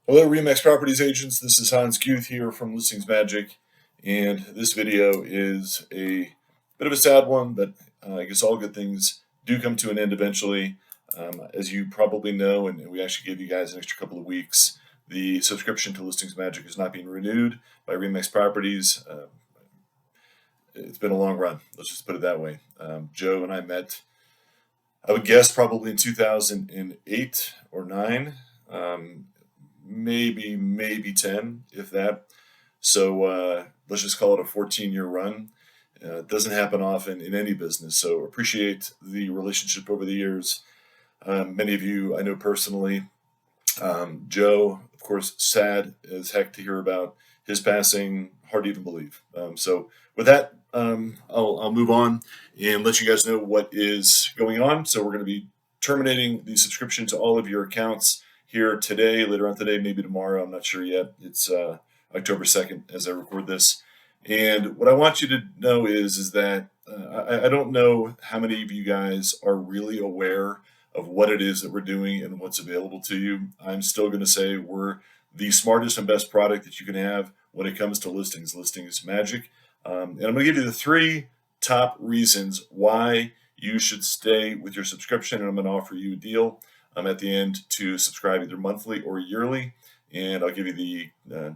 Hello, Remax Properties agents. This is Hans Guth here from Listings Magic, and this video is a bit of a sad one, but I guess all good things do come to an end eventually. As you probably know, and we actually gave you guys an extra couple of weeks, the subscription to Listings Magic is not being renewed by Remax Properties. It's been a long run. Let's just put it that way. Joe and I met, I would guess, probably in 2008 or 9. Maybe 10, if that. So let's just call it a 14-year run. It doesn't happen often in any business. So appreciate the relationship over the years. Many of you I know personally. Joe, of course, sad as heck to hear about his passing. Hard to even believe. So with that, I'll move on and let you guys know what is going on. So we're going to be terminating the subscription to all of your accounts here today, later on today, maybe tomorrow. I'm not sure yet. It's October 2nd as I record this. And what I want you to know is that I don't know how many of you guys are really aware of what it is that we're doing and what's available to you. I'm still going to say we're the smartest and best product that you can have when it comes to listings. Listings Magic. And I'm going to give you the 3 top reasons why you should stay with your subscription, and I'm going to offer you a deal at the end to subscribe either monthly or yearly, and I'll give you the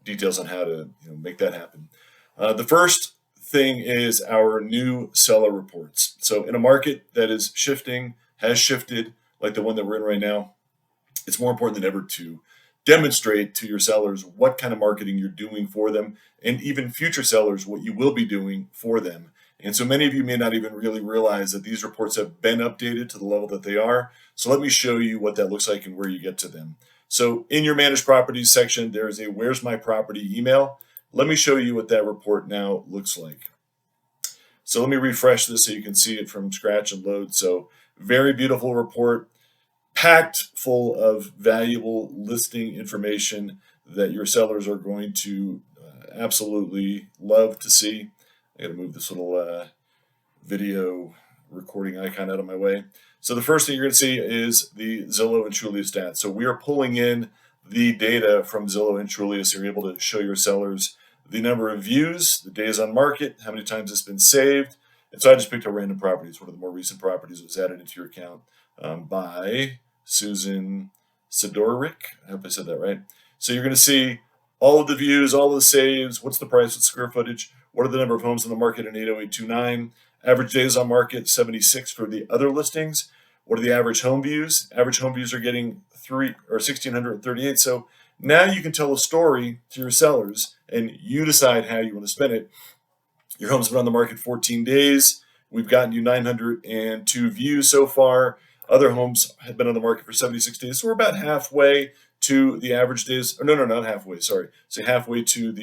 details on how to make that happen. The first thing is our new seller reports. So in a market that is shifting, has shifted, like the one that we're in right now, it's more important than ever to demonstrate to your sellers what kind of marketing you're doing for them, and even future sellers what you will be doing for them. And so many of you may not even really realize that these reports have been updated to the level that they are. So let me show you what that looks like and where you get to them. So in your managed properties section, there is a where's my property email. Let me show you what that report now looks like. So let me refresh this so you can see it from scratch and load. So very beautiful report, packed full of valuable listing information that your sellers are going to absolutely love to see. I gotta move this little video recording icon out of my way. So the first thing you're gonna see is the Zillow and Trulia stats. So we are pulling in the data from Zillow and Trulia, so you're able to show your sellers the number of views, the days on market, how many times it's been saved. And so I just picked a random property. It's one of the more recent properties that was added into your account by Susan Sidoric. I hope I said that right. So you're going to see all of the views, all of the saves, what's the price, what's square footage, what are the number of homes on the market in 80829, average days on market 76 for the other listings. What are the average home views? Average home views are getting 1,638. So now you can tell a story to your sellers and you decide how you want to spend it. Your home's been on the market 14 days. We've gotten you 902 views so far. Other homes have been on the market for 76 days. So we're about halfway to the average days. Or no, not halfway, sorry. So halfway to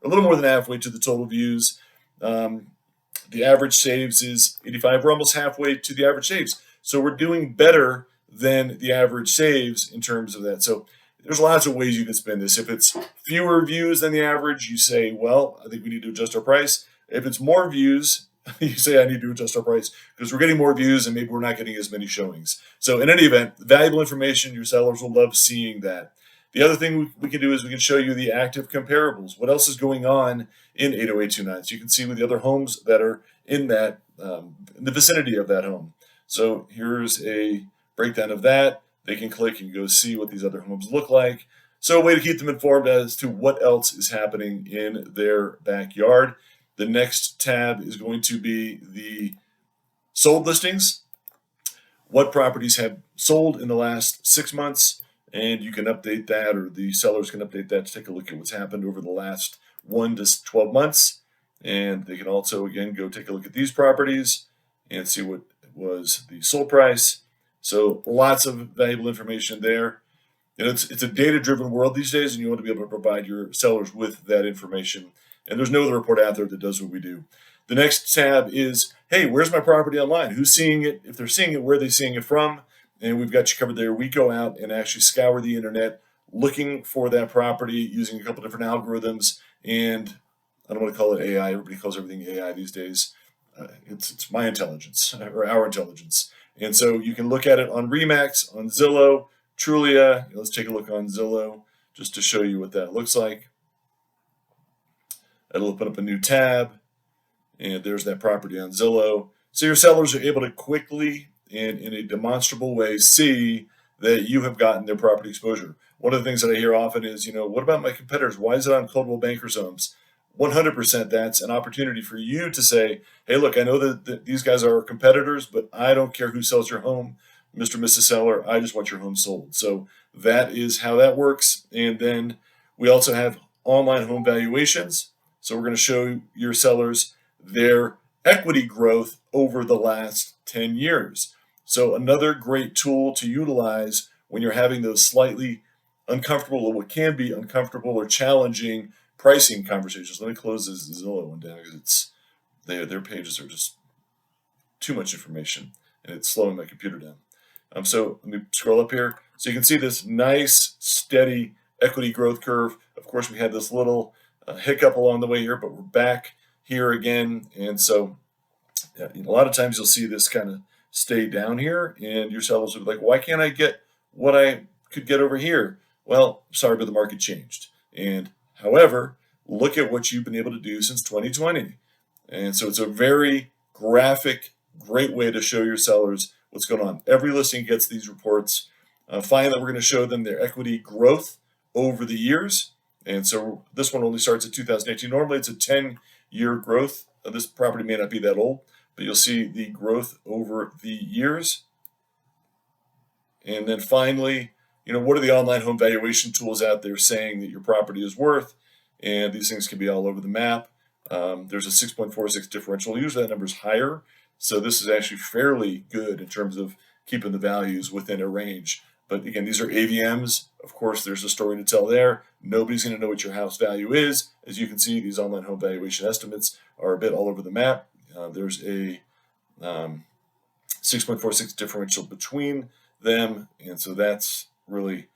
a little more than halfway to the total views. The average saves is 85. We're almost halfway to the average saves. So we're doing better than the average saves in terms of that. So there's lots of ways you can spend this. If it's fewer views than the average, you say, well, I think we need to adjust our price. If it's more views, you say I need to adjust our price because we're getting more views and maybe we're not getting as many showings. So in any event, valuable information, your sellers will love seeing that. The other thing we can do is we can show you the active comparables. What else is going on in 80829? So you can see with the other homes that are in that, in the vicinity of that home. So here's a breakdown of that. They can click and go see what these other homes look like. So a way to keep them informed as to what else is happening in their backyard. The next tab is going to be the sold listings. What properties have sold in the last 6 months, and you can update that, or the sellers can update that to take a look at what's happened over the last 1 to 12 months. And they can also, again, go take a look at these properties and see what was the sold price. So lots of valuable information there. And it's a data-driven world these days, and you want to be able to provide your sellers with that information. And there's no other report out there that does what we do. The next tab is, hey, where's my property online? Who's seeing it? If they're seeing it, where are they seeing it from? And we've got you covered there. We go out and actually scour the internet looking for that property using a couple different algorithms. And I don't want to call it AI. Everybody calls everything AI these days. It's my intelligence, or our intelligence. And so you can look at it on Remax, on Zillow, Trulia. Let's take a look on Zillow. just to show you what that looks like. It'll open up a new tab, and there's that property on Zillow. So your sellers are able to quickly and in a demonstrable way see that you have gotten their property exposure. One of the things that I hear often is, what about my competitors? Why is it on Coldwell Banker's Homes? 100% that's an opportunity for you to say, hey, look, I know that these guys are competitors, but I don't care who sells your home, Mr. and Mrs. Seller. I just want your home sold. So that is how that works. And then we also have online home valuations. So we're going to show your sellers their equity growth over the last 10 years. So another great tool to utilize when you're having those slightly uncomfortable, or what can be uncomfortable or challenging pricing conversations. Let me close this Zillow one down because their pages are just too much information and it's slowing my computer down. So let me scroll up here. So you can see this nice, steady equity growth curve. Of course, we had this little hiccup along the way here, but we're back here again. And so a lot of times you'll see this kind of stay down here, and your sellers will be like, why can't I get what I could get over here? Well, sorry, but the market changed. And however, look at what you've been able to do since 2020. And so it's a very graphic, great way to show your sellers what's going on. Every listing gets these reports. Finally, we're going to show them their equity growth over the years. And so this one only starts at 2018. Normally, it's a 10-year growth. This property may not be that old, but you'll see the growth over the years. And then finally, what are the online home valuation tools out there saying that your property is worth? And these things can be all over the map. There's a 6.46 differential. Usually that number is higher. So this is actually fairly good in terms of keeping the values within a range. But again, these are AVMs. Of course, there's a story to tell there. Nobody's going to know what your house value is. As you can see, these online home valuation estimates are a bit all over the map. There's a 6.46 differential between them. And so that's really,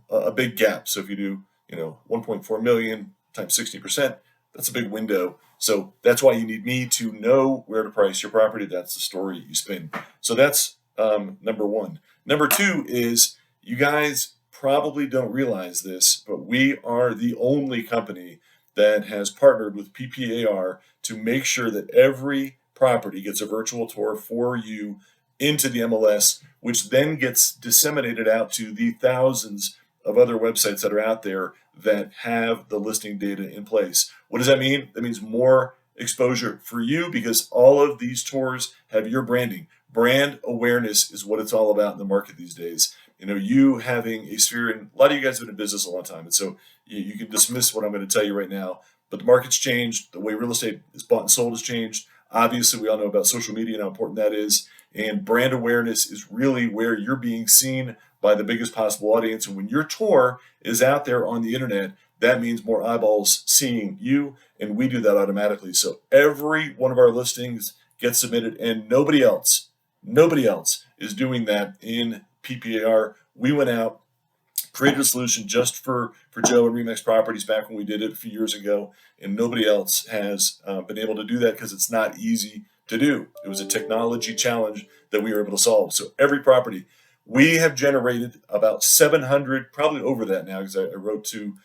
a big gap. So if you do, 1.4 million times 60%, that's a big window. So that's why you need me to know where to price your property. That's the story you spin. So that's number one. Number two is, you guys probably don't realize this, but we are the only company that has partnered with PPAR to make sure that every property gets a virtual tour for you into the MLS, which then gets disseminated out to the thousands of other websites that are out there that have the listing data in place. What does that mean? That means more exposure for you, because all of these tours have your branding. Brand awareness is what it's all about in the market these days. You having a sphere, and a lot of you guys have been in business a long time, and so you can dismiss what I'm going to tell you right now, but the market's changed. The way real estate is bought and sold has changed. Obviously, we all know about social media and how important that is, and brand awareness is really where you're being seen by the biggest possible audience. And when your tour is out there on the internet, that means more eyeballs seeing you, and we do that automatically. So every one of our listings gets submitted, and nobody else is doing that in PPAR. We went out, created a solution just for Joe and Remax Properties back when we did it a few years ago, and nobody else has been able to do that because it's not easy to do. It was a technology challenge that we were able to solve. So every property, we have generated about 700, probably over that now, because I wrote to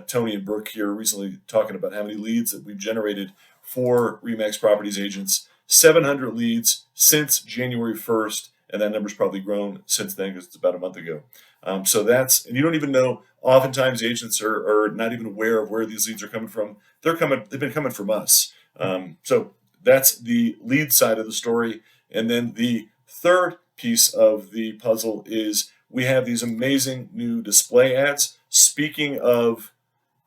Tony and Brooke here recently talking about how many leads that we've generated for Remax Properties agents. 700 leads since January 1st, and that number's probably grown since then because it's about a month ago. So that's, and you don't even know, oftentimes agents are not even aware of where these leads are coming from. They've been coming from us. So that's the lead side of the story. And then the third piece of the puzzle is we have these amazing new display ads. Speaking of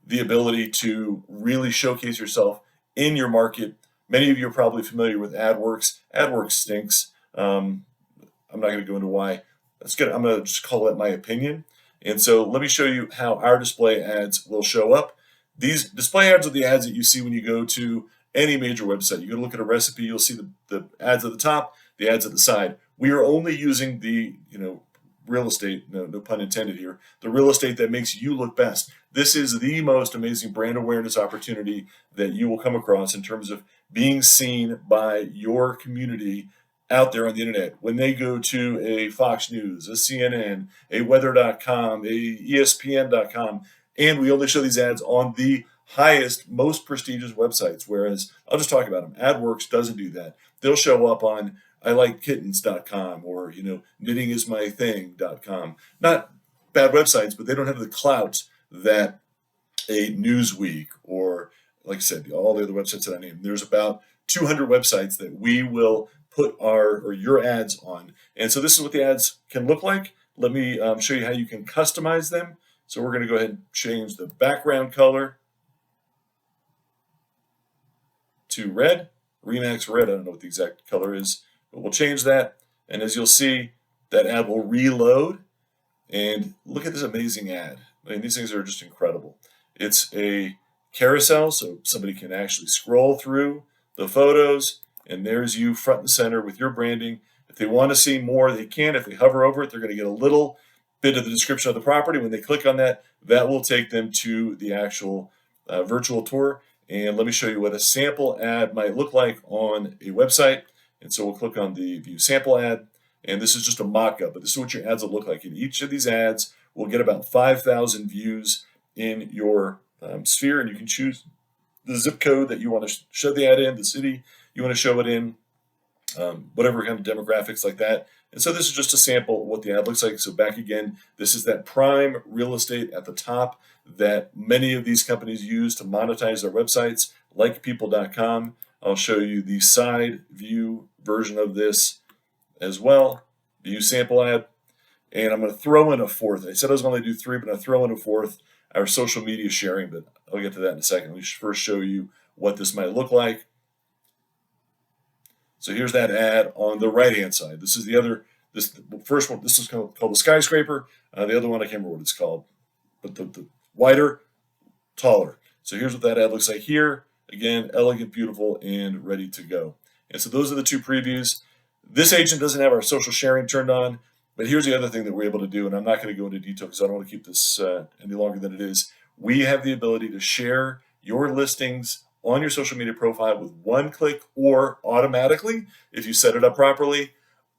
the ability to really showcase yourself in your market, many of you are probably familiar with AdWorks. AdWorks stinks. I'm not going to go into why. That's good. I'm going to just call that my opinion. And so let me show you how our display ads will show up. These display ads are the ads that you see when you go to any major website. You go to look at a recipe, you'll see the ads at the top, the ads at the side. We are only using the real estate, no pun intended here, the real estate that makes you look best. This is the most amazing brand awareness opportunity that you will come across in terms of being seen by your community out there on the internet, when they go to a Fox News, a CNN, a weather.com, a ESPN.com, and we only show these ads on the highest, most prestigious websites. Whereas I'll just talk about them. AdWorks doesn't do that. They'll show up on iLikeKittens.com or, knittingismything.com. Not bad websites, but they don't have the clout that a Newsweek or, like I said, all the other websites that I named. There's about 200 websites that we will put your ads on. And so this is what the ads can look like. Let me show you how you can customize them. So we're going to go ahead and change the background color to red. Remax red, I don't know what the exact color is, but we'll change that. And as you'll see, that ad will reload. And look at this amazing ad. I mean, these things are just incredible. It's a carousel, so somebody can actually scroll through the photos, and there's you front and center with your branding. If they want to see more, they can. If they hover over it, they're going to get a little bit of the description of the property. When they click on that, that will take them to the actual virtual tour. And let me show you what a sample ad might look like on a website. And so we'll click on the View Sample Ad. And this is just a mock-up, but this is what your ads will look like. And each of these ads will get about 5,000 views in your sphere, and you can choose the zip code that you want to show the ad in, the city you want to show it in, whatever kind of demographics like that. And so this is just a sample of what the ad looks like. So back again, this is that prime real estate at the top that many of these companies use to monetize their websites, like people.com. I'll show you the side view version of this as well, View Sample Ad. And I'm going to throw in a fourth. I said I was going to do three, but I'll throw in a fourth, our social media sharing, but I'll get to that in a second. Let me first show you what this might look like. So here's that ad on the right-hand side. This is the first one, this is called the skyscraper. The other one, I can't remember what it's called, but the wider, taller. So here's what that ad looks like here. Again, elegant, beautiful, and ready to go. And so those are the two previews. This agent doesn't have our social sharing turned on, but here's the other thing that we're able to do, and I'm not going to go into detail because I don't want to keep this any longer than it is. We have the ability to share your listings on your social media profile with one click or automatically if you set it up properly,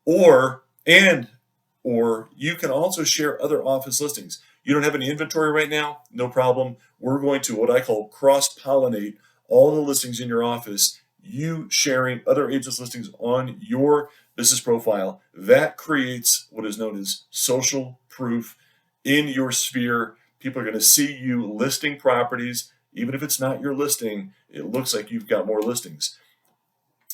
or you can also share other office listings. You don't have any inventory right now, no problem. We're going to what I call cross-pollinate all the listings in your office, you sharing other agents' listings on your business profile. That creates what is known as social proof in your sphere. People are going to see you listing properties. Even if it's not your listing, it looks like you've got more listings.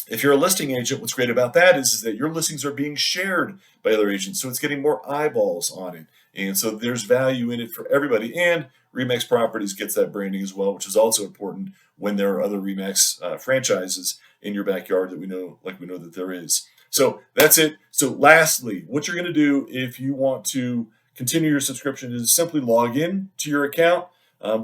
If you're a listing agent, what's great about that is that your listings are being shared by other agents, so it's getting more eyeballs on it. And so there's value in it for everybody. And RE/MAX Properties gets that branding as well, which is also important when there are other RE/MAX franchises in your backyard that we know that there is. So that's it. So lastly, what you're going to do if you want to continue your subscription is simply log in to your account.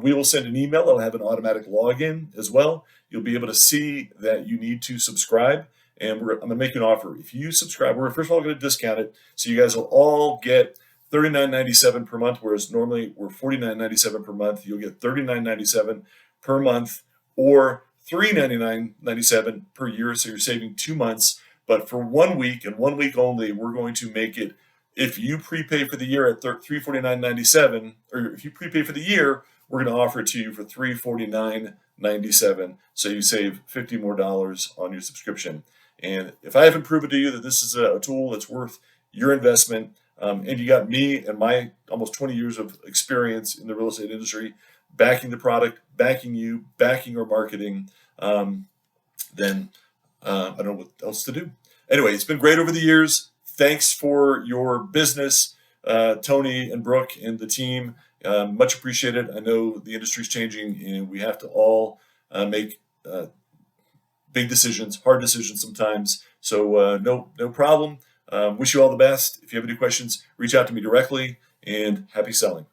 We will send an email. It'll have an automatic login as well. You'll be able to see that you need to subscribe. And I'm going to make you an offer. If you subscribe, we're first of all going to discount it. So you guys will all get $39.97 per month, whereas normally we're $49.97 per month. You'll get $39.97 per month or $399.97 per year. So you're saving 2 months. But for 1 week and 1 week only, we're going to make it, if you prepay for the year at $349.97, or if you prepay for the year, we're going to offer it to you for $349.97. So you save $50 more on your subscription. And if I haven't proven to you that this is a tool that's worth your investment, and you got me and my almost 20 years of experience in the real estate industry, backing the product, backing you, backing your marketing, then I don't know what else to do. Anyway, it's been great over the years. Thanks for your business, Tony and Brooke and the team. Much appreciated. I know the industry's changing, and we have to all make big decisions, hard decisions sometimes. So no problem. Wish you all the best. If you have any questions, reach out to me directly, and happy selling.